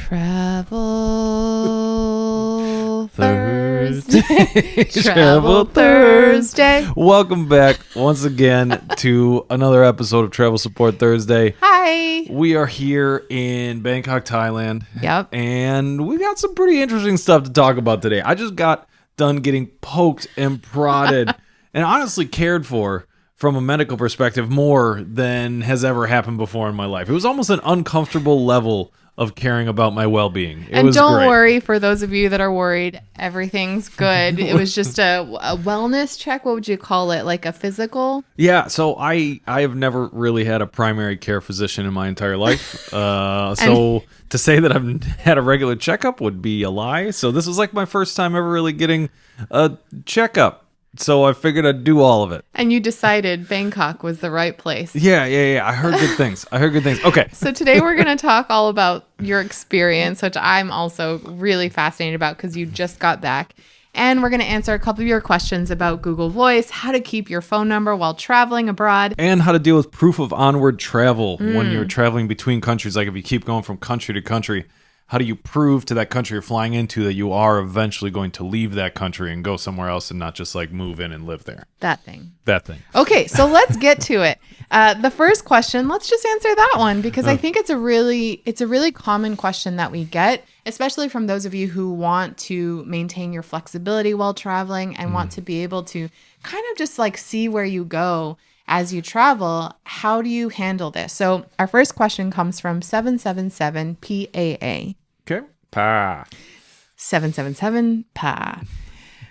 Travel Thursday. Travel Thursday. Welcome back once again to another episode of Travel Support Thursday. Hi. We are here in Bangkok, Thailand. Yep. And we got some pretty interesting stuff to talk about today. I just got done getting poked and prodded and honestly cared for from a medical perspective more than has ever happened before in my life. It was almost an uncomfortable level of caring about my well-being. It was don't great. worry, for those of you that are worried, everything's good. It was just a wellness check. What would you call it? Like a physical? Yeah, so I have never really had a primary care physician in my entire life. So to say that I've had a regular checkup would be a lie. So this was like my first time ever really getting a checkup. So I figured I'd do all of it. And you decided Bangkok was the right place. Yeah. I heard good things. Okay. So today we're going to talk all about your experience, which I'm also really fascinated about because you just got back. And we're going to answer a couple of your questions about Google Voice, how to keep your phone number while traveling abroad. And how to deal with proof of onward travel when you're traveling between countries. Like if you keep going from country to country, how do you prove to that country you're flying into that you are eventually going to leave that country and go somewhere else and not just like move in and live there? That thing. Okay, so let's get to it. The first question, let's just answer that one because I think it's a really common question that we get, especially from those of you who want to maintain your flexibility while traveling and want to be able to kind of just like see where you go as you travel. How do you handle this? So our first question comes from 777 PAA. Okay. Pa. 777 Pa.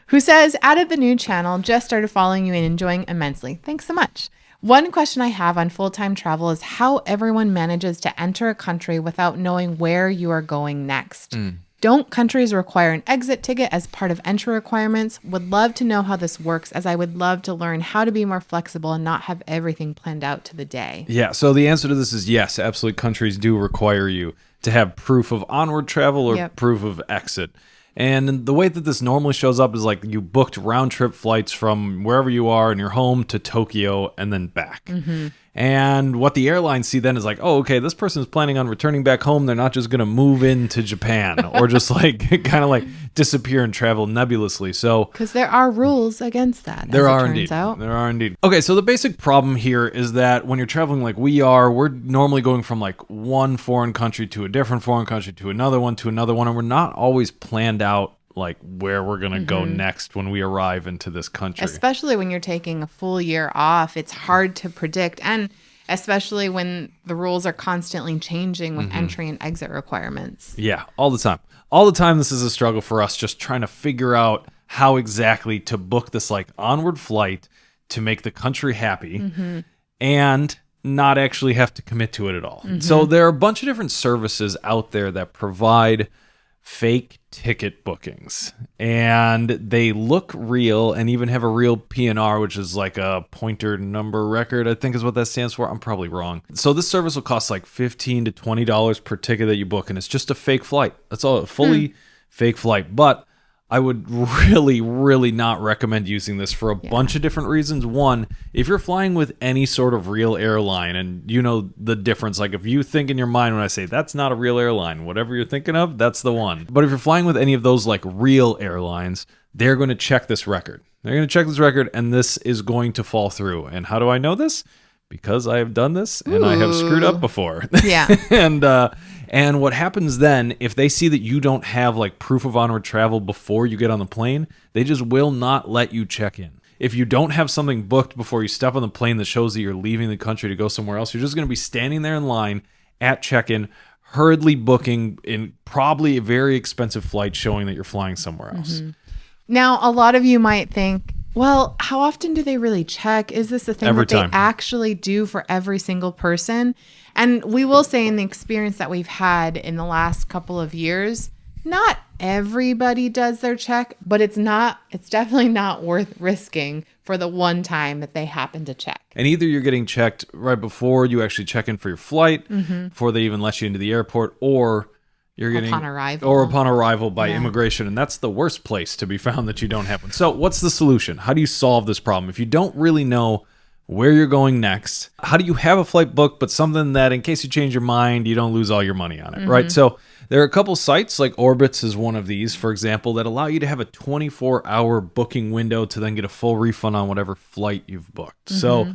Who says, added the new channel, just started following you and enjoying immensely. Thanks so much. One question I have on full-time travel is how everyone manages to enter a country without knowing where you are going next. Don't countries require an exit ticket as part of entry requirements? Would love to know how this works, as I would love to learn how to be more flexible and not have everything planned out to the day. Yeah, so the answer to this is yes, absolutely. Countries do require you to have proof of onward travel or proof of exit. And the way that this normally shows up is like you booked round-trip flights from wherever you are in your home to Tokyo and then back. And what the airlines see then is like, oh, okay, this person is planning on returning back home. They're not just going to move into Japan or just like kind of like disappear and travel nebulously. So because there are rules against that. There are indeed. Okay, so the basic problem here is that when you're traveling like we are, we're normally going from like one foreign country to a different foreign country to another one, and we're not always planned out like where we're going to go next when we arrive into this country. Especially when you're taking a full year off, it's hard to predict. And especially when the rules are constantly changing with entry and exit requirements. Yeah, all the time. All the time this is a struggle for us, just trying to figure out how exactly to book this like onward flight to make the country happy and not actually have to commit to it at all. So there are a bunch of different services out there that provide fake ticket bookings, and they look real and even have a real PNR, which is like a pointer number record, I think is what that stands for. I'm probably wrong. So this service will cost like $15 to $20 per ticket that you book, and it's just a fake flight. That's all, a fully fake flight. But I would really not recommend using this for a bunch of different reasons. One, if you're flying with any sort of real airline and you know the difference, like if you think in your mind when I say that's not a real airline, whatever you're thinking of, that's the one. But if you're flying with any of those like real airlines, they're going to check this record. And this is going to fall through. And how do I know this? Because I have done this and I have screwed up before. Yeah. And what happens then, if they see that you don't have like proof of onward travel before you get on the plane, they just will not let you check in. If you don't have something booked before you step on the plane that shows that you're leaving the country to go somewhere else, you're just going to be standing there in line at check-in, hurriedly booking in probably a very expensive flight showing that you're flying somewhere else. Now, a lot of you might think, well, how often do they really check? Is this a thing Every that they time. actually do for every single person? And we will say in the experience that we've had in the last couple of years, not everybody does their check, but it's definitely not worth risking for the one time that they happen to check. And either you're getting checked right before you actually check in for your flight, before they even let you into the airport, or you're getting upon arrival by immigration, and that's the worst place to be found that you don't have one. So what's the solution? How do you solve this problem? If you don't really know where you're going next, how do you have a flight booked, but something that in case you change your mind, you don't lose all your money on it, right? So There are a couple sites, like Orbitz is one of these, for example, that allow you to have a 24-hour booking window to then get a full refund on whatever flight you've booked. So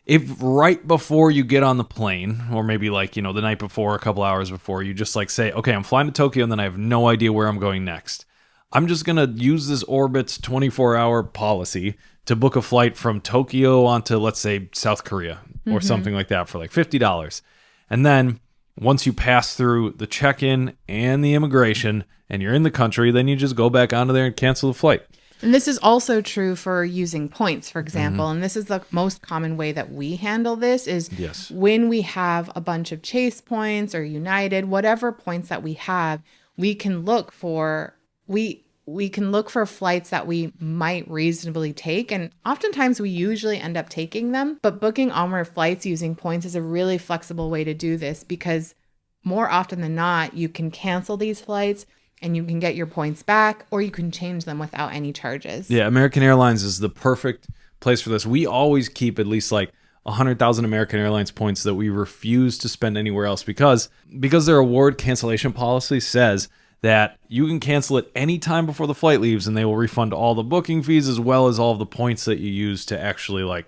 if right before you get on the plane, or maybe like, the night before, a couple hours before, you just like say, okay, I'm flying to Tokyo and then I have no idea where I'm going next. I'm just going to use this Orbitz 24-hour policy to book a flight from Tokyo onto, let's say, South Korea or something like that for like $50. And then once you pass through the check-in and the immigration and you're in the country, then you just go back onto there and cancel the flight. And this is also true for using points, for example. And this is the most common way that we handle this is when we have a bunch of Chase points or United, whatever points that we have, we can look for flights that we might reasonably take. And oftentimes we usually end up taking them. But booking Onward flights using points is a really flexible way to do this because more often than not, you can cancel these flights and you can get your points back, or you can change them without any charges. Yeah, American Airlines is the perfect place for this. We always keep at least like 100,000 American Airlines points that we refuse to spend anywhere else because their award cancellation policy says that you can cancel it any time before the flight leaves and they will refund all the booking fees as well as all of the points that you use to actually like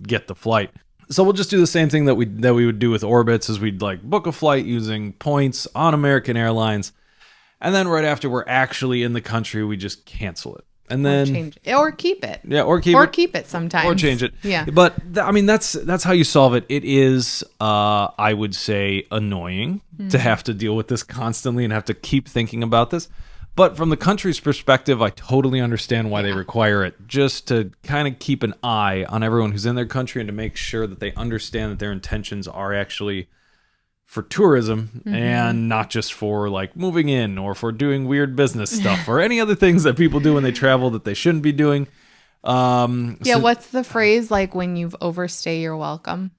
get the flight. So we'll just do the same thing that we would do with Orbitz is we'd like book a flight using points on American Airlines. And then right after we're actually in the country, we just cancel it. And then change it. Or keep it. Yeah, or keep it sometimes. Or change it. Yeah. But that's how you solve it. It is I would say annoying to have to deal with this constantly and have to keep thinking about this. But from the country's perspective, I totally understand why they require it, just to kind of keep an eye on everyone who's in their country and to make sure that they understand that their intentions are actually for tourism and not just for like moving in or for doing weird business stuff or any other things that people do when they travel that they shouldn't be doing. What's the phrase like when you've overstay your welcome?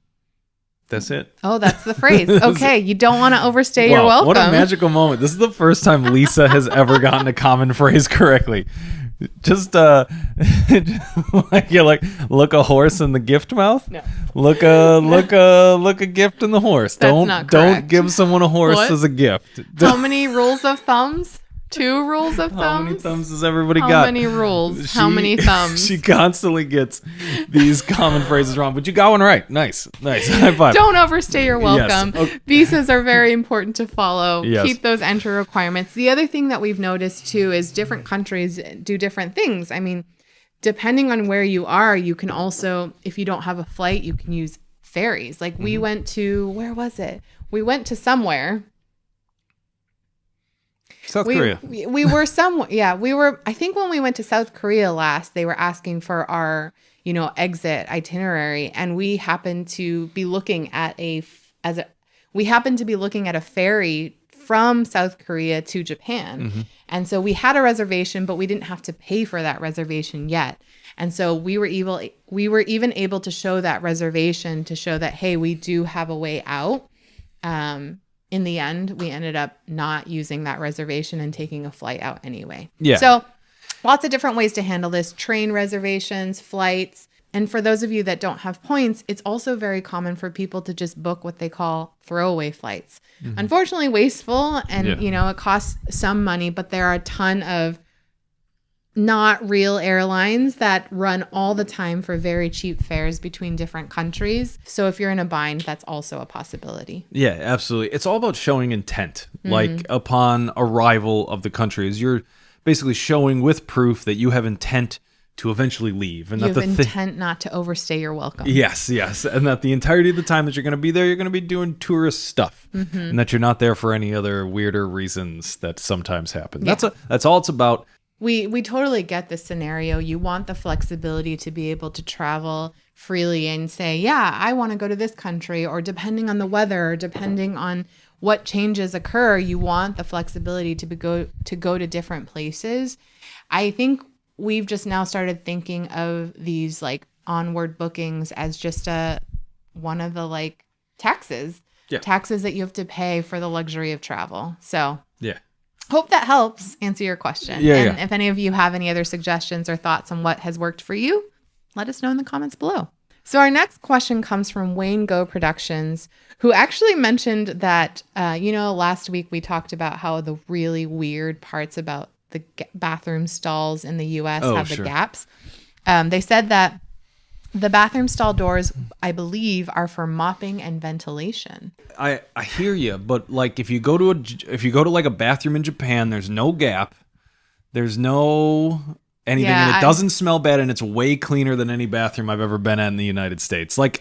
That's it. Oh, that's the phrase. Okay, you don't want to overstay your welcome. What a magical moment. This is the first time Lisa has ever gotten a common phrase correctly. Just like you're like, look a horse in the gift mouth. No. Look a gift in the horse. That's not correct. Don't give someone a horse as a gift. How many rules of thumbs? 2 rules of thumbs? How many thumbs has everybody got? How many rules? How many thumbs? She constantly gets these common phrases wrong, but you got one right. Nice. High five. Don't overstay your welcome. Yes. Okay. Visas are very important to follow. Yes. Keep those entry requirements. The other thing that we've noticed too is different countries do different things. I mean, depending on where you are, you can also, if you don't have a flight, you can use ferries. Like we went to, where was it? We went to somewhere. South Korea. We were somewhere. Yeah, we were. I think when we went to South Korea last, they were asking for our, exit itinerary, and we happened to be looking at a ferry from South Korea to Japan, and so we had a reservation, but we didn't have to pay for that reservation yet, and so we were even able to show that reservation to show that hey, we do have a way out. In the end, we ended up not using that reservation and taking a flight out anyway. Yeah. So lots of different ways to handle this. Train reservations, flights. And for those of you that don't have points, it's also very common for people to just book what they call throwaway flights. Unfortunately, wasteful and, it costs some money, but there are a ton of not real airlines that run all the time for very cheap fares between different countries. So if you're in a bind, that's also a possibility. Yeah, absolutely. It's all about showing intent. Like upon arrival of the countries, you're basically showing with proof that you have intent to eventually leave. And you have intent not to overstay your welcome. Yes. And that the entirety of the time that you're going to be there, you're going to be doing tourist stuff. And that you're not there for any other weirder reasons that sometimes happen. Yeah. That's all it's about. We totally get this scenario. You want the flexibility to be able to travel freely and say, yeah, I want to go to this country, or depending on the weather, or depending on what changes occur, you want the flexibility to go to different places. I think we've just now started thinking of these like Onward bookings as just one of the like taxes that you have to pay for the luxury of travel. So yeah. Hope that helps answer your question. Yeah. If any of you have any other suggestions or thoughts on what has worked for you, let us know in the comments below. So our next question comes from Wayne Go Productions, who actually mentioned that, last week we talked about how the really weird parts about the bathroom stalls in the U.S. have the gaps. They said that the bathroom stall doors, I believe, are for mopping and ventilation. I hear you, but like if you go to like a bathroom in Japan, there's no gap, there's no anything, and it doesn't smell bad, and it's way cleaner than any bathroom I've ever been at in the United States. Like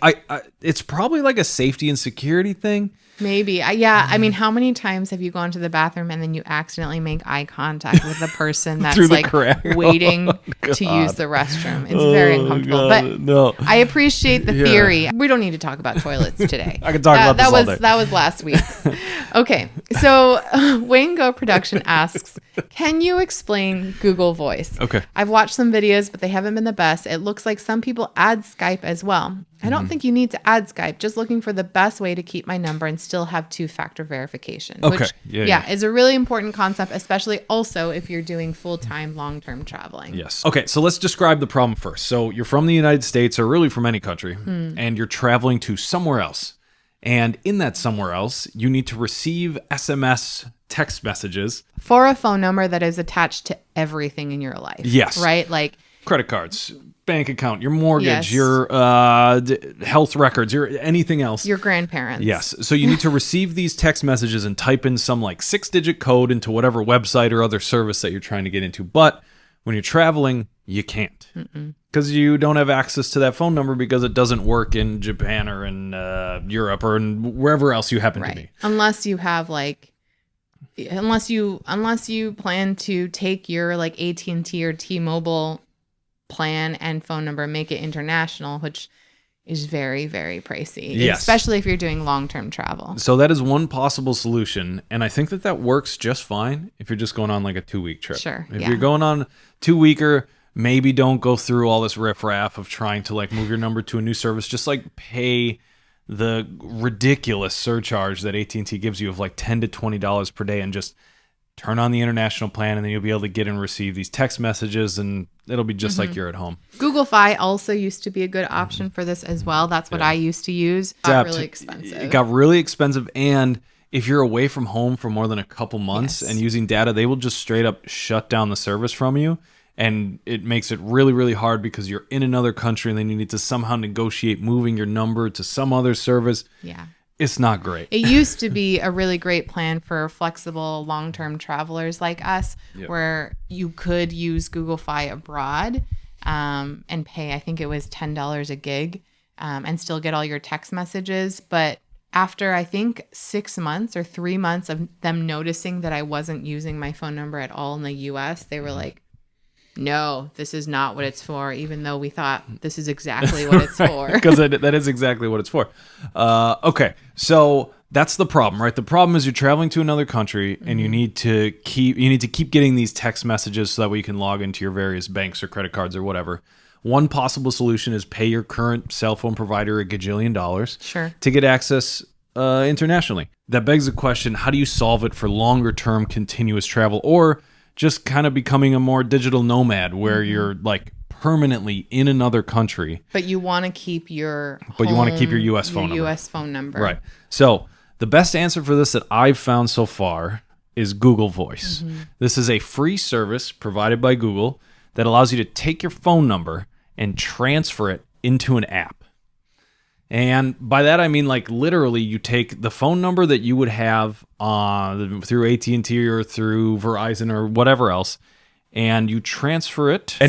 it's probably like a safety and security thing. Maybe. I mean, how many times have you gone to the bathroom and then you accidentally make eye contact with the person that's like waiting to use the restroom? It's very uncomfortable. But I appreciate the theory. We don't need to talk about toilets today. I can talk about this all day. That was last week. Okay. So Wayne Go Production asks, can you explain Google Voice? Okay. I've watched some videos, but they haven't been the best. It looks like some people add Skype as well. I don't think you need to add Skype, just looking for the best way to keep my number and still have two-factor verification. Okay. Which, is a really important concept, especially also if you're doing full-time, long-term traveling. Yes. Okay, so let's describe the problem first. So you're from the United States, or really from any country, and you're traveling to somewhere else. And in that somewhere else, you need to receive SMS text messages. For a phone number that is attached to everything in your life. Yes. Right? Like credit cards, bank account, your mortgage, your health records, your anything else. Your grandparents. Yes. So you need to receive these text messages and type in some like 6-digit code into whatever website or other service that you're trying to get into. But when you're traveling, you can't. Because you don't have access to that phone number because it doesn't work in Japan or in Europe or in wherever else you happen to be. Unless you have unless you plan to take your like AT&T or T-Mobile plan and phone number, make it international, which is very, very pricey, especially if you're doing long-term travel. So that is one possible solution, and I think that works just fine if you're just going on like a 2-week trip. Sure. If you're going on 2-weeker, maybe don't go through all this riffraff of trying to like move your number to a new service. Just like pay the ridiculous surcharge that AT&T gives you of like $10 to $20 per day and just turn on the international plan, and then you'll be able to get and receive these text messages, and it'll be just like you're at home. Google Fi also used to be a good option for this as well. That's what I used to use. It got really expensive. It got really expensive, and if you're away from home for more than a couple months and using data, they will just straight up shut down the service from you, and it makes it really, really hard because you're in another country, and then you need to somehow negotiate moving your number to some other service. Yeah. It's not great. It used to be a really great plan for flexible long-term travelers like us, where you could use Google Fi abroad and pay, I think it was $10 a gig, and still get all your text messages. But after, I think, 6 months or 3 months of them noticing that I wasn't using my phone number at all in the U.S., they were like, no, this is not what it's for, even though we thought this is exactly what it's for. Because that is exactly what it's for. Okay, so that's the problem, right? The problem is you're traveling to another country, and you need to keep getting these text messages so that way you can log into your various banks or credit cards or whatever. One possible solution is pay your current cell phone provider a gajillion dollars to get access internationally. That begs the question, how do you solve it for longer term continuous travel, or just kind of becoming a more digital nomad where you're like permanently in another country, but you want to keep your US phone number. Right. So the best answer for this that I've found so far is Google Voice. This is a free service provided by Google that allows you to take your phone number and transfer it into an app. And by that, I mean, like, literally, you take the phone number that you would have through AT&T or through Verizon or whatever else, and you transfer it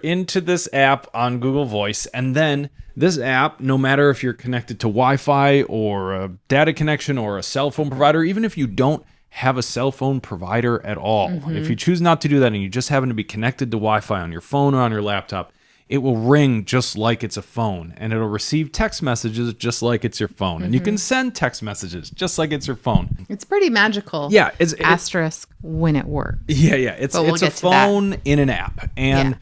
into this app on Google Voice. And then this app, no matter if you're connected to Wi-Fi or a data connection or a cell phone provider, even if you don't have a cell phone provider at all, if you choose not to do that and you just happen to be connected to Wi-Fi on your phone or on your laptop, it will ring just like it's a phone, and it'll receive text messages just like it's your phone. And you can send text messages just like it's your phone. It's pretty magical. Yeah. Asterisk when it works. Yeah. It's a phone in an app. And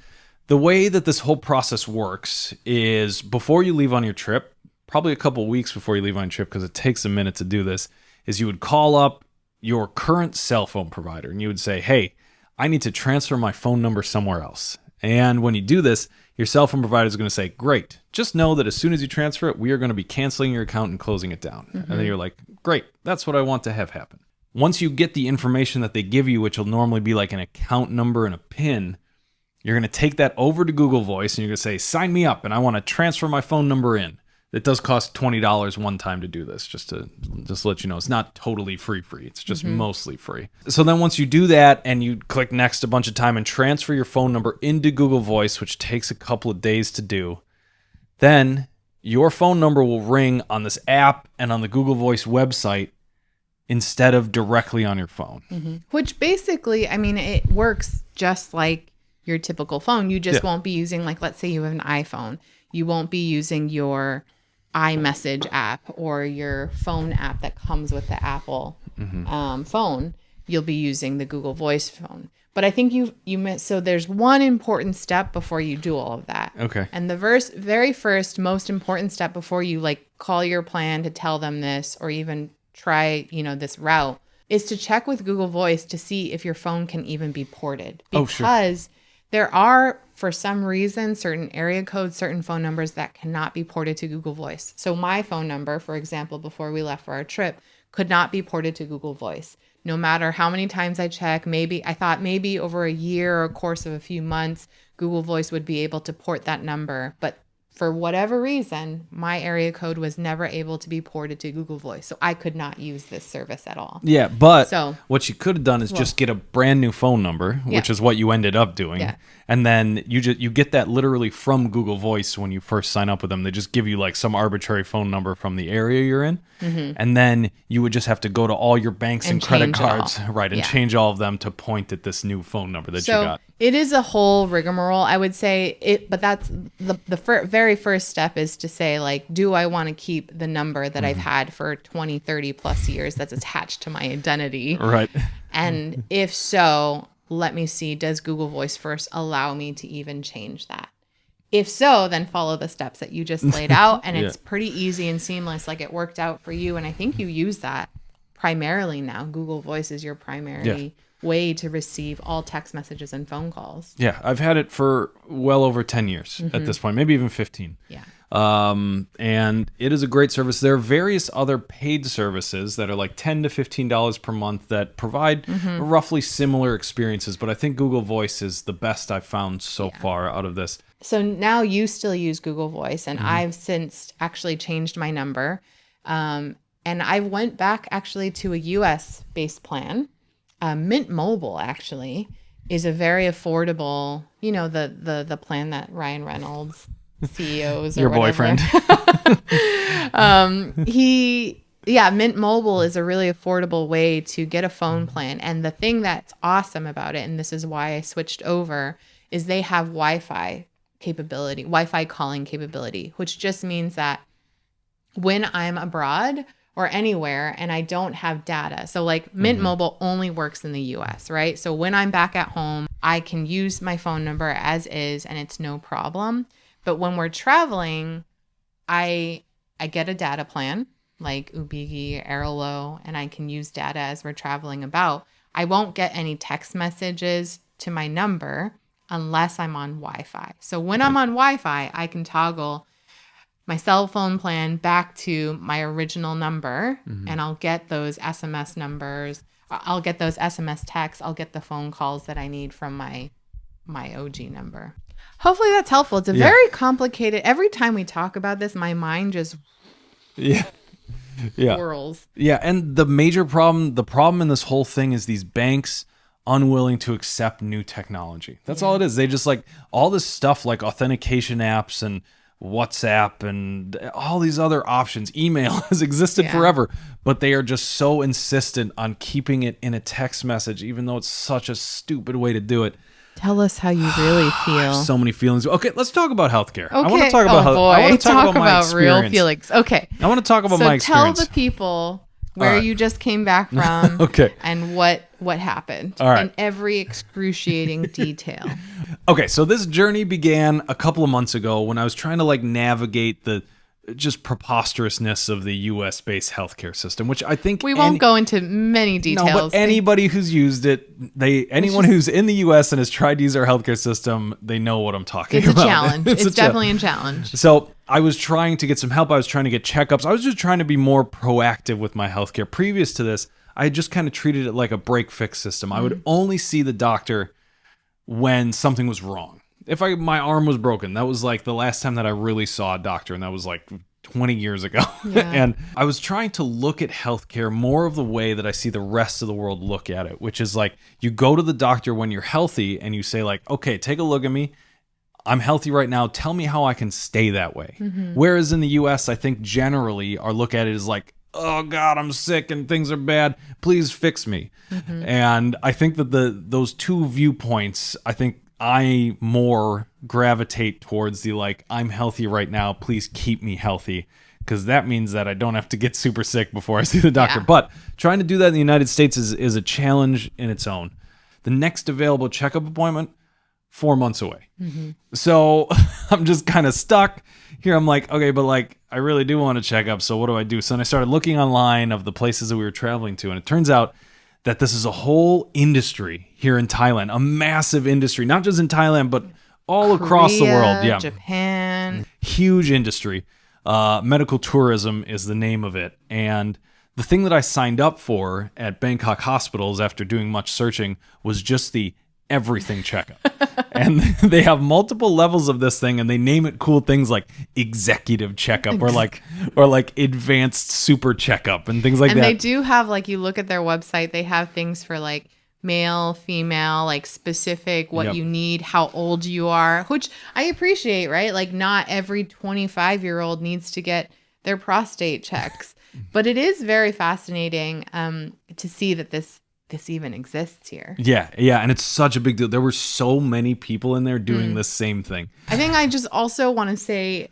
the way that this whole process works is before you leave on your trip, probably a couple weeks before you leave on your trip, because it takes a minute to do this, is you would call up your current cell phone provider and you would say, hey, I need to transfer my phone number somewhere else. And when you do this, your cell phone provider is going to say, great, just know that as soon as you transfer it, we are going to be canceling your account and closing it down. And then you're like, great, that's what I want to have happen. Once you get the information that they give you, which will normally be like an account number and a PIN, you're going to take that over to Google Voice and you're going to say, sign me up and I want to transfer my phone number in. It does cost $20 one time to do this, just to let you know. It's not totally free. It's just mostly free. So then once you do that and you click next a bunch of time and transfer your phone number into Google Voice, which takes a couple of days to do, then your phone number will ring on this app and on the Google Voice website instead of directly on your phone. Which basically, I mean, it works just like your typical phone. You just won't be using, like, let's say you have an iPhone. You won't be using your iMessage app or your phone app that comes with the Apple phone. You'll be using the Google Voice phone. But I think you missed. So there's one important step before you do all of that. Okay. And the very first, most important step before you like call your plan to tell them this or even try, this route is to check with Google Voice to see if your phone can even be ported. Because there are, for some reason, certain area codes, certain phone numbers that cannot be ported to Google Voice. So my phone number, for example, before we left for our trip, could not be ported to Google Voice. No matter how many times I check, I thought maybe over a year or a course of a few months, Google Voice would be able to port that number. But for whatever reason, my area code was never able to be ported to Google Voice. So I could not use this service at all. Yeah, but what you could have done is just get a brand new phone number, which is what you ended up doing. Yeah. And then you get that literally from Google Voice when you first sign up with them. They just give you like some arbitrary phone number from the area you're in. And then you would just have to go to all your banks and credit cards, and change all of them to point at this new phone number that you got. It is a whole rigmarole, I would say. But that's the very first step is to say, like, do I want to keep the number that I've had for 20, 30 plus years that's attached to my identity? Right. And if so, let me see, does Google Voice first allow me to even change that? If so, then follow the steps that you just laid out. And it's pretty easy and seamless, like it worked out for you. And I think you use that primarily now. Google Voice is your primary way to receive all text messages and phone calls. Yeah, I've had it for well over 10 years at this point, maybe even 15. Yeah. And it is a great service. There are various other paid services that are like $10 to $15 per month that provide roughly similar experiences, but I think Google Voice is the best I've found so far out of this. So now you still use Google Voice, and I've since actually changed my number. And I went back actually to a US-based plan. Mint Mobile actually is a very affordable, the plan that Ryan Reynolds CEOs or your whatever. boyfriend. Mint Mobile is a really affordable way to get a phone plan. And the thing that's awesome about it, and this is why I switched over, is they have Wi-Fi calling capability, which just means that when I'm abroad or anywhere and I don't have data. So like Mint Mobile only works in the US, right? So when I'm back at home, I can use my phone number as is and it's no problem. But when we're traveling, I get a data plan like Ubigi, Airalo, and I can use data as we're traveling about. I won't get any text messages to my number unless I'm on Wi-Fi. So when I'm on Wi-Fi, I can toggle my cell phone plan back to my original number, and I'll get those SMS numbers. I'll get those SMS texts. I'll get the phone calls that I need from my OG number. Hopefully that's helpful. It's a very complicated. Every time we talk about this, my mind just whirls. Yeah, and the problem in this whole thing is these banks unwilling to accept new technology. That's all it is. They just like all this stuff like authentication apps and WhatsApp and all these other options. Email has existed forever, but they are just so insistent on keeping it in a text message, even though it's such a stupid way to do it. Tell us how you really feel. I have so many feelings. Okay, let's talk about healthcare. Okay. I want to talk about I want to talk about real feelings. Okay. I want to talk about my experience. So tell the people where you just came back from and what happened in every excruciating detail. Okay, so this journey began a couple of months ago when I was trying to like navigate the just preposterousness of the US based healthcare system, which I think we won't go into many details. No, but anybody who's used it, anyone who's in the US and has tried to use our healthcare system, they know what I'm talking about. It's a challenge. It's definitely a challenge. So I was trying to get some help. I was trying to get checkups. I was just trying to be more proactive with my healthcare. Previous to this, I had just kind of treated it like a break fix system. I would only see the doctor when something was wrong. If my arm was broken, that was like the last time that I really saw a doctor, and that was like 20 years ago. Yeah. And I was trying to look at healthcare more of the way that I see the rest of the world look at it, which is like you go to the doctor when you're healthy and you say like, okay, take a look at me. I'm healthy right now. Tell me how I can stay that way. Whereas in the US, I think generally our look at it is like, oh God, I'm sick and things are bad. Please fix me. And I think that those two viewpoints, I think I more gravitate towards the like, I'm healthy right now. Please keep me healthy. Because that means that I don't have to get super sick before I see the doctor. Yeah. But trying to do that in the United States is a challenge in its own. The next available checkup appointment, 4 months away. So I'm just kind of stuck here. I'm like, okay, but like, I really do want to check up. So what do I do? So then I started looking online of the places that we were traveling to. And it turns out that this is a whole industry here in Thailand, a massive industry, not just in Thailand, but all across the world. Yeah. Japan. Huge industry. Medical tourism is the name of it. And the thing that I signed up for at Bangkok hospitals after doing much searching was just the everything checkup. And they have multiple levels of this thing, and they name it cool things like executive checkup or like advanced super checkup and things like that. And they do have, like, you look at their website, they have things for like male, female, like specific what you need, how old you are, which I appreciate, right? Like not every 25-year-old needs to get their prostate checks. But it is very fascinating to see that this even exists here. Yeah, and it's such a big deal. There were so many people in there doing the same thing. I think I just also want to say,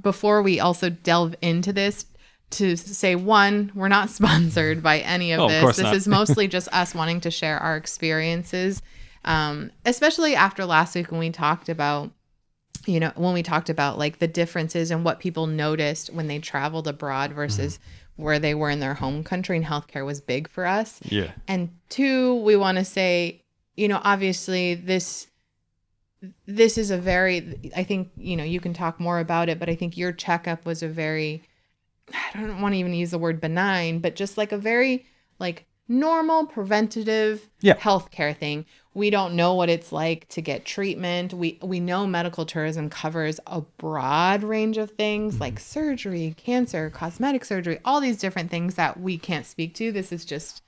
before we also delve into this, to say, one, we're not sponsored by any of this. Of course This not. is mostly just us wanting to share our experiences, especially after last week when we talked about, like the differences and what people noticed when they traveled abroad versus where they were in their home country, and healthcare was big for us. Yeah. And two, we want to say, obviously this is a very, I think, you can talk more about it, but I think your checkup was a very, I don't want to even use the word benign, but just like a very like normal preventative healthcare thing. We don't know what it's like to get treatment. We know medical tourism covers a broad range of things like surgery, cancer, cosmetic surgery, all these different things that we can't speak to. This is just,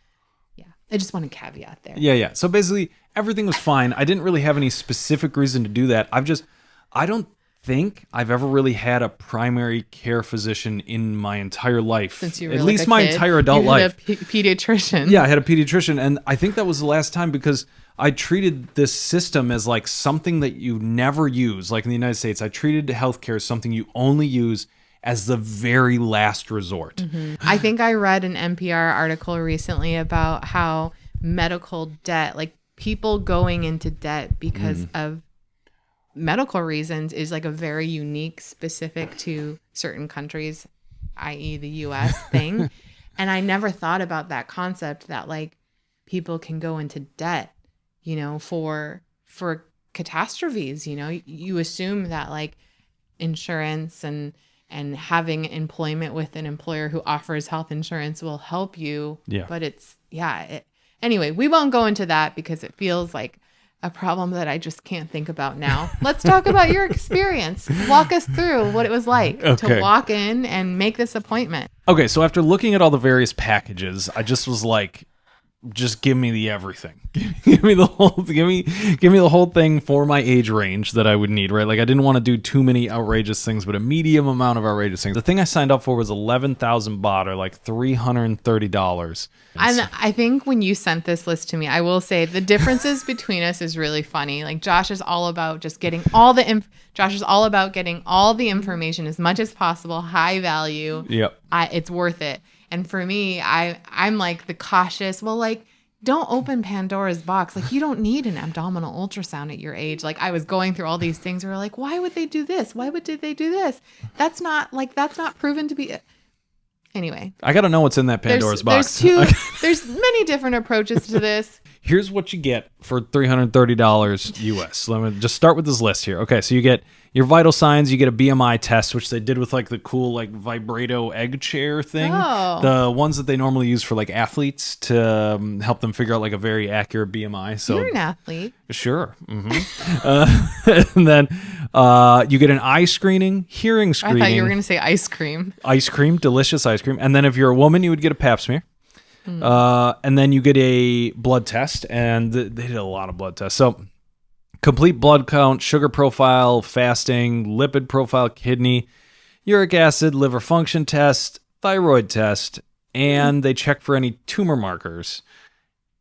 I just want to caveat there. Yeah. So basically everything was fine. I didn't really have any specific reason to do that. I don't think I've ever really had a primary care physician in my entire life. Since you were at like least a my kid, entire adult you had life. a pediatrician. Yeah, I had a pediatrician, and I think that was the last time because I treated this system as like something that you never use. Like in the United States, I treated healthcare as something you only use as the very last resort. I think I read an NPR article recently about how medical debt, like people going into debt because of medical reasons, is like a very unique, specific to certain countries, i.e. the US thing. And I never thought about that concept that like people can go into debt, for catastrophes. You assume that like insurance and having employment with an employer who offers health insurance will help you. Yeah. But anyway, we won't go into that because it feels like a problem that I just can't think about now. Let's talk about your experience. Walk us through what it was like to walk in and make this appointment. Okay, so after looking at all the various packages, I just was like, just give me the everything. give me the whole thing for my age range that I would need, right? Like I didn't want to do too many outrageous things, but a medium amount of outrageous things. The thing I signed up for was 11,000 baht, or like $330. And I think when you sent this list to me, I will say the differences between us is really funny. Like Josh is all about just getting all the information as much as possible, high value. Yep. It's worth it. And for me, I'm like the cautious, well, like, don't open Pandora's box. Like, you don't need an abdominal ultrasound at your age. Like, I was going through all these things where like, why would they do this? Why would they do this? That's not proven to be. Anyway, I got to know what's in that Pandora's box. There's many different approaches to this. Here's what you get for $330 US. Let me just start with this list here. Okay, so you get your vital signs, you get a BMI test, which they did with like the cool like vibrato egg chair thing. Oh. The ones that they normally use for like athletes to help them figure out like a very accurate BMI. So you're an athlete. Sure. And then you get an eye screening, hearing screening. I thought you were going to say ice cream. Ice cream, delicious ice cream. And then if you're a woman, you would get a pap smear. And then you get a blood test, and they did a lot of blood tests. So complete blood count, sugar profile, fasting, lipid profile, kidney, uric acid, liver function test, thyroid test, and they check for any tumor markers.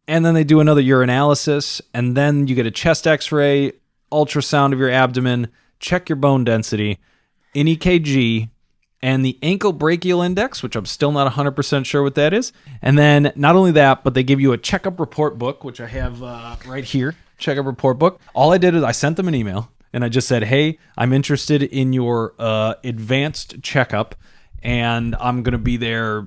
And then they do another urinalysis, and then you get a chest x-ray, ultrasound of your abdomen, check your bone density, an EKG, and the ankle brachial index, which I'm still not 100% sure what that is. And then not only that, but they give you a checkup report book, which I have right here, checkup report book. All I did is I sent them an email, and I just said, hey, I'm interested in your advanced checkup, and I'm going to be there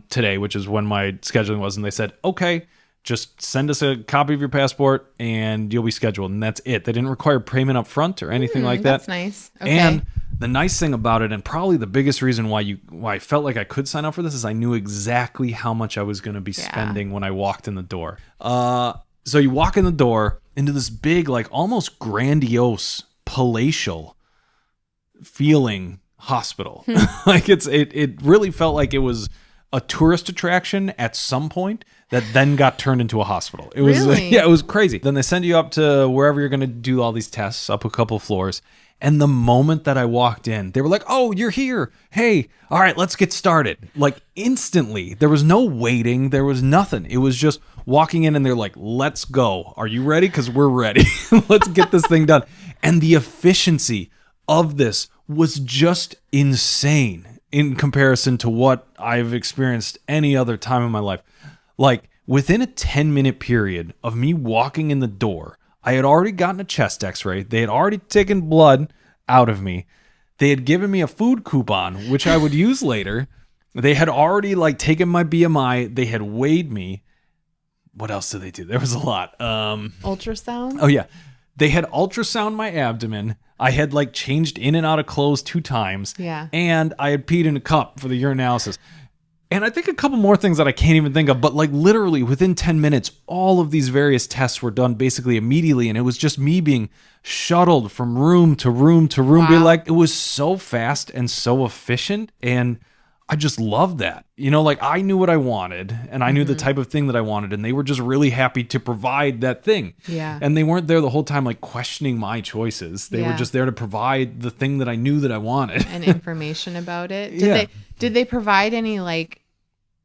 today, which is when my scheduling was. And they said, okay, just send us a copy of your passport, and you'll be scheduled. And that's it. They didn't require payment up front or anything like that. That's nice. Okay. And the nice thing about it, and probably the biggest reason why I felt like I could sign up for this, is I knew exactly how much I was going to be spending when I walked in the door. So you walk in the door into this big, like almost grandiose, palatial feeling hospital. Like it really felt like it was a tourist attraction at some point that then got turned into a hospital. It was really? It was crazy. Then they send you up to wherever you're going to do all these tests, up a couple of floors. And the moment that I walked in, they were like, oh, you're here. Hey, all right, let's get started. Like instantly, there was no waiting. There was nothing. It was just walking in and they're like, let's go. Are you ready? Because we're ready. Let's get this thing done. And the efficiency of this was just insane in comparison to what I've experienced any other time in my life. Like within a 10-minute period of me walking in the door, I had already gotten a chest x-ray. They had already taken blood out of me. They had given me a food coupon, which I would use later. They had already like taken my BMI. They had weighed me. What else did they do? There was a lot. Ultrasound? Oh, yeah. They had ultrasound my abdomen. I had like changed in and out of clothes 2 times. Yeah. And I had peed in a cup for the urinalysis. And I think a couple more things that I can't even think of, but like literally within 10 minutes, all of these various tests were done basically immediately. And it was just me being shuttled from room to room to room. Wow. Like it was so fast and so efficient. And I just loved that. You know, like I knew what I wanted and I knew the type of thing that I wanted. And they were just really happy to provide that thing. Yeah. And they weren't there the whole time like questioning my choices. They were just there to provide the thing that I knew that I wanted. And information about it. Yeah. Did they provide any like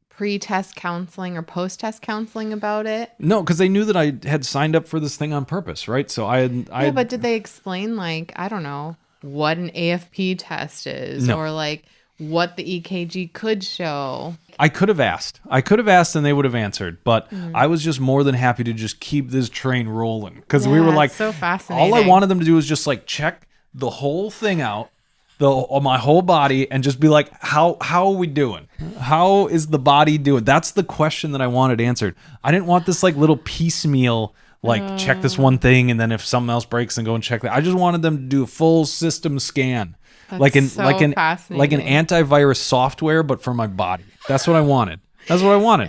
pre-test counseling or post-test counseling about it? No, because they knew that I had signed up for this thing on purpose, right? So but did they explain like, I don't know, what an AFP test is or like what the EKG could show? I could have asked. And they would have answered. But I was just more than happy to just keep this train rolling because we were like, so fascinating. All I wanted them to do was just like check the whole thing out. My whole body and just be like, how are we doing? How is the body doing? That's the question that I wanted answered. I didn't want this like little piecemeal, like check this one thing and then if something else breaks, then go and check that. I just wanted them to do a full system scan, like an antivirus software, but for my body. That's what I wanted.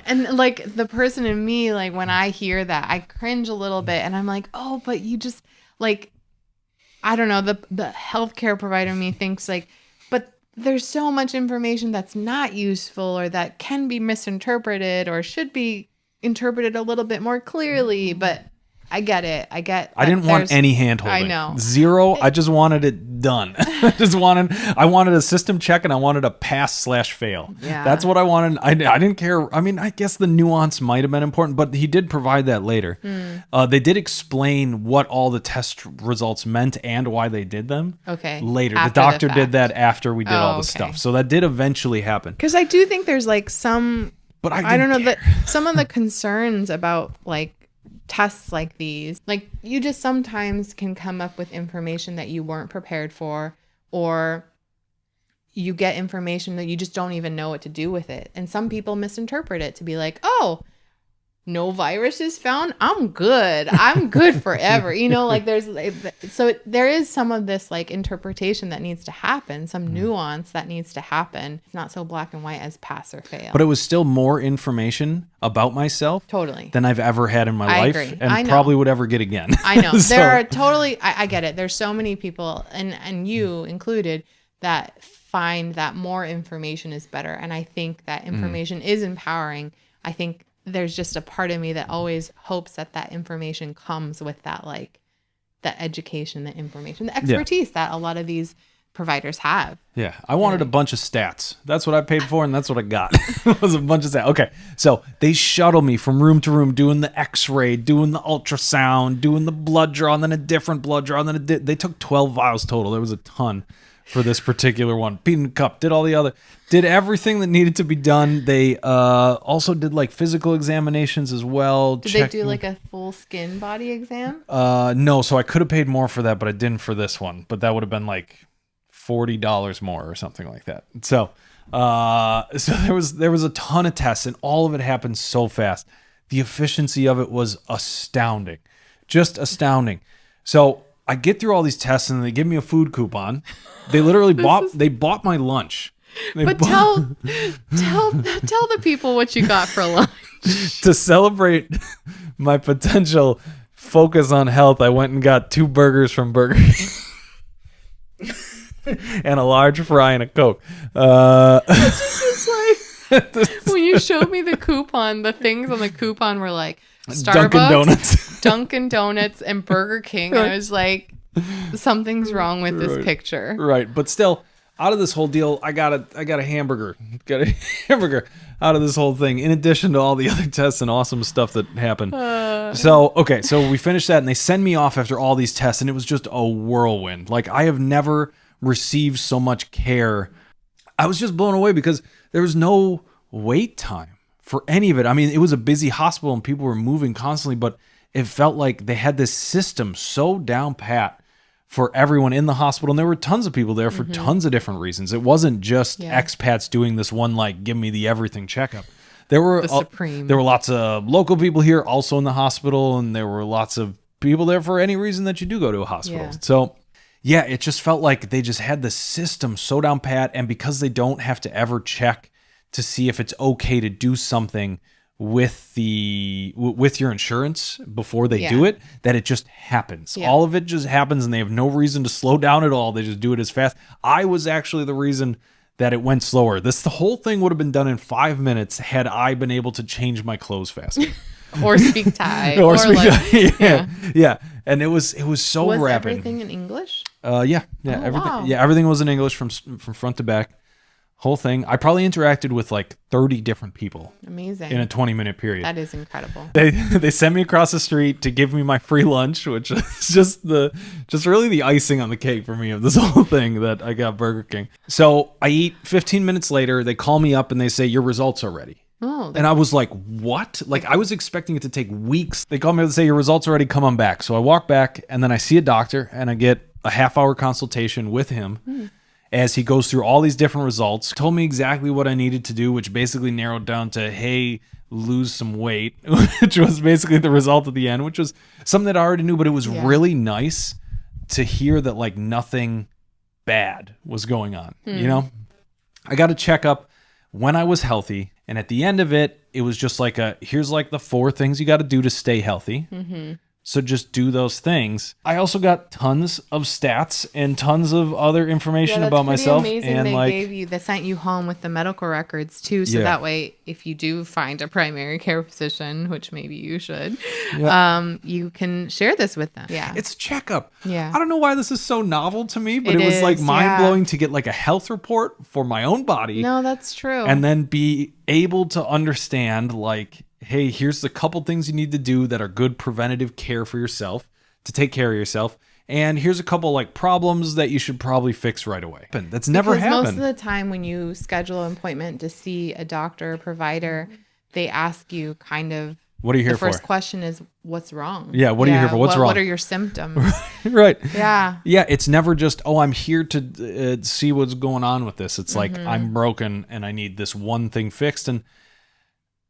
And like the person in me, like when I hear that, I cringe a little bit and I'm like, oh, but you just like, I don't know, the healthcare provider in me thinks like, but there's so much information that's not useful or that can be misinterpreted or should be interpreted a little bit more clearly. But I get it. I didn't want any hand-holding. I know. Zero. I just wanted it done. I wanted a system check and I wanted a pass/fail. Yeah. That's what I wanted. I didn't care. I mean, I guess the nuance might have been important, but he did provide that later. They did explain what all the test results meant and why they did them. Okay. Later. The doctor did that after we did all the stuff. So that did eventually happen. Because I do think there's like some But I don't know that some of the concerns about like tests like these, like you just sometimes can come up with information that you weren't prepared for, or you get information that you just don't even know what to do with it. And some people misinterpret it to be like, oh, no virus is found. I'm good. I'm good forever. You know, like there is some of this like interpretation that needs to happen, some nuance that needs to happen. It's not so black and white as pass or fail. But it was still more information about myself Totally. than I've ever had in my life agree. and probably would ever get again. I know. So- There are totally, I get it. There's so many people, and you included, that find that more information is better. And I think that information is empowering. I think there's just a part of me that always hopes that information comes with that, like, that education, the information, the expertise that a lot of these providers have. Yeah, I wanted a bunch of stats. That's what I paid for, and that's what I got. It was a bunch of stats. Okay, so they shuttle me from room to room, doing the X-ray, doing the ultrasound, doing the blood draw, and then a different blood draw, and then they took 12 vials total. There was a ton for this particular one. Peed in a cup, did everything that needed to be done. They also did like physical examinations as well. Did they do like a full skin body exam? No, so I could have paid more for that, but I didn't for this one. But that would have been like $40 more or something like that. So there was a ton of tests, and all of it happened so fast. The efficiency of it was astounding, just astounding. So I get through all these tests, and they give me a food coupon. They literally bought my lunch. Tell the people what you got for lunch. To celebrate my potential focus on health, I went and got 2 burgers from Burger King. And a large fry and a Coke. It's just like when you showed me the coupon, the things on the coupon were like Starbucks, Dunkin' Donuts, and Burger King. Right. I was like, something's wrong with this picture. Right, but still, out of this whole deal, I got a hamburger. Got a hamburger out of this whole thing, in addition to all the other tests and awesome stuff that happened. So we finished that, and they send me off after all these tests, and it was just a whirlwind. Like, I have never received so much care. I was just blown away because there was no wait time for any of it. I mean, it was a busy hospital and people were moving constantly, but it felt like they had this system so down pat for everyone in the hospital. And there were tons of people there for tons of different reasons. It wasn't just expats doing this one, like, give me the everything checkup. There were lots of local people here also in the hospital, and there were lots of people there for any reason that you do go to a hospital. Yeah. So yeah, it just felt like they just had the system so down pat, and because they don't have to ever check to see if it's okay to do something with your insurance before they do it, that it just happens. Yeah. All of it just happens, and they have no reason to slow down at all. They just do it as fast. I was actually the reason that it went slower. The whole thing would have been done in 5 minutes had I been able to change my clothes faster. Or speak Thai. Yeah. And it was so rapid. Was everything in English? Everything. Wow. Yeah, everything was in English from front to back. Whole thing. I probably interacted with like 30 different people. Amazing. In a 20-minute period. That is incredible. They sent me across the street to give me my free lunch, which is just really the icing on the cake for me of this whole thing, that I got Burger King. So I eat. 15 minutes later, they call me up and they say, your results are ready. Oh, and I was like, what? Like, I was expecting it to take weeks. They called me up and say, your results are ready, come on back. So I walk back, and then I see a doctor, and I get a half-hour consultation with him as he goes through all these different results. Told me exactly what I needed to do, which basically narrowed down to, hey, lose some weight, which was basically the result at the end, which was something that I already knew, but it was really nice to hear that, like, nothing bad was going on. You know? I got a checkup when I was healthy, and at the end of it, it was just like here's like the 4 things you got to do to stay healthy. So just do those things. I also got tons of stats and tons of other information about myself. Amazing. And they sent you home with the medical records too, so that way, if you do find a primary care physician, which maybe you should, you can share this with them. Yeah, it's a checkup. Yeah, I don't know why this is so novel to me, but it was like mind blowing to get like a health report for my own body. No, that's true. And then be able to understand, like, hey, here's the couple things you need to do that are good preventative care for yourself, to take care of yourself. And here's a couple like problems that you should probably fix right away. That's never happened. Most of the time when you schedule an appointment to see a doctor or provider, they ask you kind of, what are you here the for? first question is, what's wrong? Yeah, what are you here for? What's wrong? What are your symptoms? Right. Yeah. Yeah, it's never just, oh, I'm here to see what's going on with this. It's like, I'm broken and I need this one thing fixed. And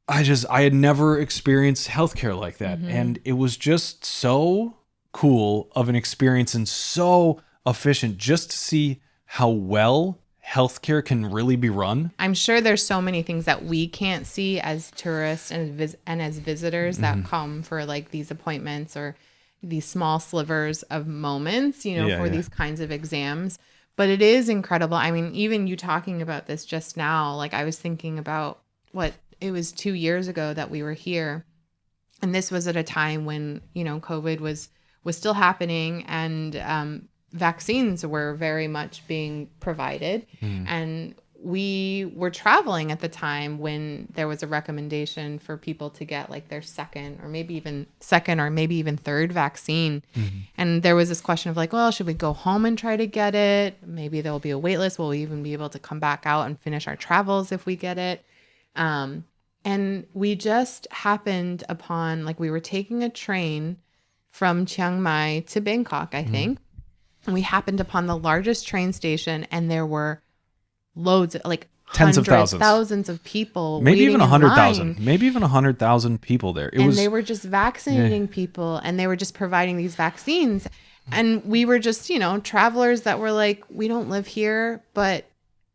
I had never experienced healthcare like that. And it was just so cool of an experience and so efficient just to see how well healthcare can really be run. I'm sure there's so many things that we can't see as tourists and as visitors that come for like these appointments or these small slivers of moments, for these kinds of exams. But it is incredible. I mean, even you talking about this just now, like I was thinking about it was 2 years ago that we were here. And this was at a time when, COVID was still happening and vaccines were very much being provided. And we were traveling at the time when there was a recommendation for people to get like their second or maybe even third vaccine. And there was this question of like, well, should we go home and try to get it? Maybe there'll be a wait list. Will we even be able to come back out and finish our travels if we get it? And we just happened upon, like, we were taking a train from Chiang Mai to Bangkok, I think. And we happened upon the largest train station, and there were loads, like tens of thousands of people. Maybe even 100,000. Maybe even 100,000 people there. They were just vaccinating people, and they were just providing these vaccines. And we were just, travelers that were like, we don't live here, but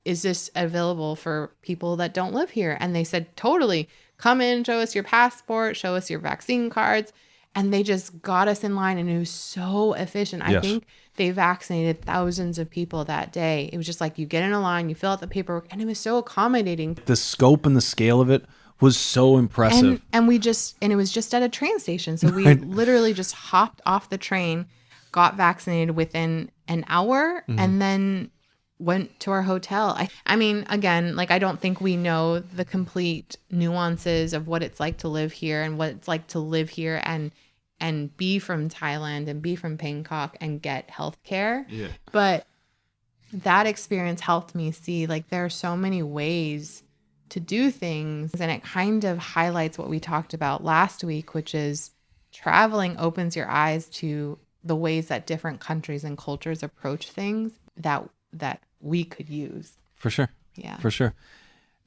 is this available for people that don't live here? And they said, totally. Come in, show us your passport, show us your vaccine cards. And they just got us in line, and it was so efficient. I think they vaccinated thousands of people that day. It was just like, you get in a line, you fill out the paperwork, and it was so accommodating. The scope and the scale of it was so impressive. And it was just at a train station. So we literally just hopped off the train, got vaccinated within an hour, and then went to our hotel. I mean, again, like, I don't think we know the complete nuances of what it's like to live here and what it's like to live here and be from Thailand and be from Bangkok and get healthcare. Yeah. But that experience helped me see, like, there are so many ways to do things. And it kind of highlights what we talked about last week, which is traveling opens your eyes to the ways that different countries and cultures approach things that we could use. For sure. Yeah. For sure.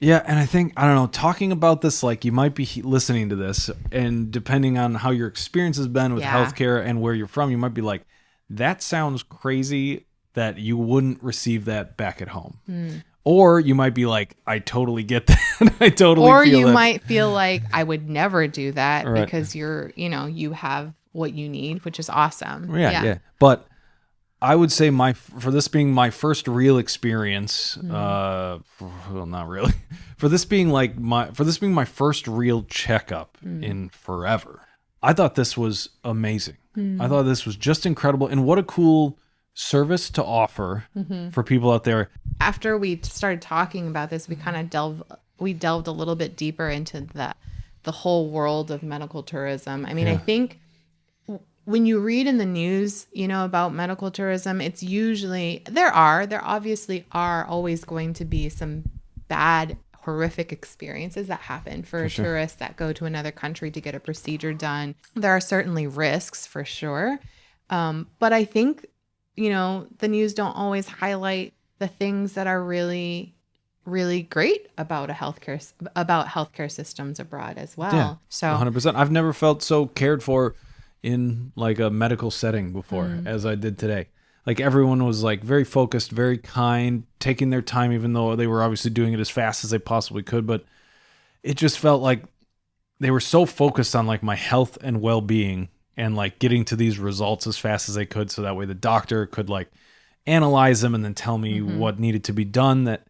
Yeah. And I think, I don't know, talking about this, like, you might be listening to this, and depending on how your experience has been with healthcare and where you're from, you might be like, that sounds crazy that you wouldn't receive that back at home. Or you might be like, I totally get that. I totally or feel you that. Might feel like, I would never do that because you're, you have what you need, which is awesome. Yeah. But I would say for this being my first real experience, well, not really. For this being my first real checkup in forever, I thought this was amazing. I thought this was just incredible, and what a cool service to offer for people out there. After we started talking about this, we kind of delved a little bit deeper into the whole world of medical tourism. I mean, I think when you read in the news, about medical tourism, it's usually, there obviously are always going to be some bad, horrific experiences that happen for tourists that go to another country to get a procedure done. There are certainly risks for sure. But I think, the news don't always highlight the things that are really, really great about healthcare systems abroad as well. Yeah, so 100%. I've never felt so cared for in like a medical setting before as I did today. Like, everyone was like very focused, very kind, taking their time, even though they were obviously doing it as fast as they possibly could. But it just felt like they were so focused on like my health and well-being and like getting to these results as fast as they could. So that way the doctor could like analyze them and then tell me what needed to be done, that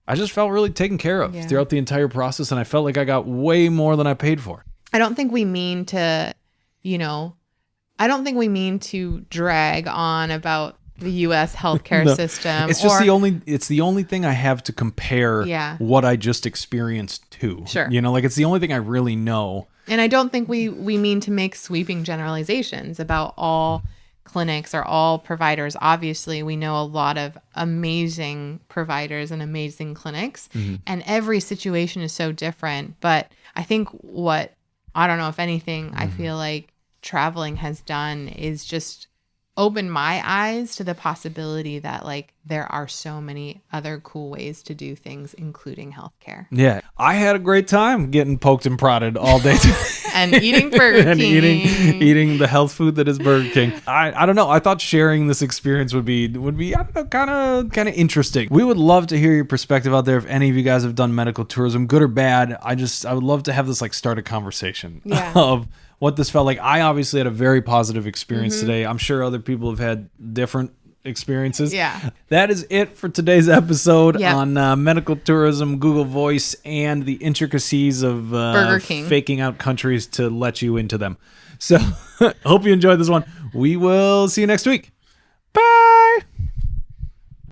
I just felt really taken care of throughout the entire process. And I felt like I got way more than I paid for. I don't think we mean to, drag on about the U.S. healthcare system. It's just the only thing I have to compare what I just experienced to. Sure. Like, it's the only thing I really know. And I don't think we mean to make sweeping generalizations about all clinics are all providers. Obviously, we know a lot of amazing providers and amazing clinics, and every situation is so different. But I think I don't know, if anything, I feel like traveling has done is just open my eyes to the possibility that like there are so many other cool ways to do things, including healthcare. Yeah, I had a great time getting poked and prodded all day and eating Burger and King. eating the health food that is Burger King. I don't know. I thought sharing this experience would be I don't know, kind of interesting. We would love to hear your perspective out there. If any of you guys have done medical tourism, good or bad, I would love to have this like start a conversation of what this felt like. I obviously had a very positive experience today. I'm sure other people have had different experiences. Yeah. That is it for today's episode on medical tourism, Google Voice, and the intricacies of Burger King faking out countries to let you into them. So hope you enjoyed this one. We will see you next week.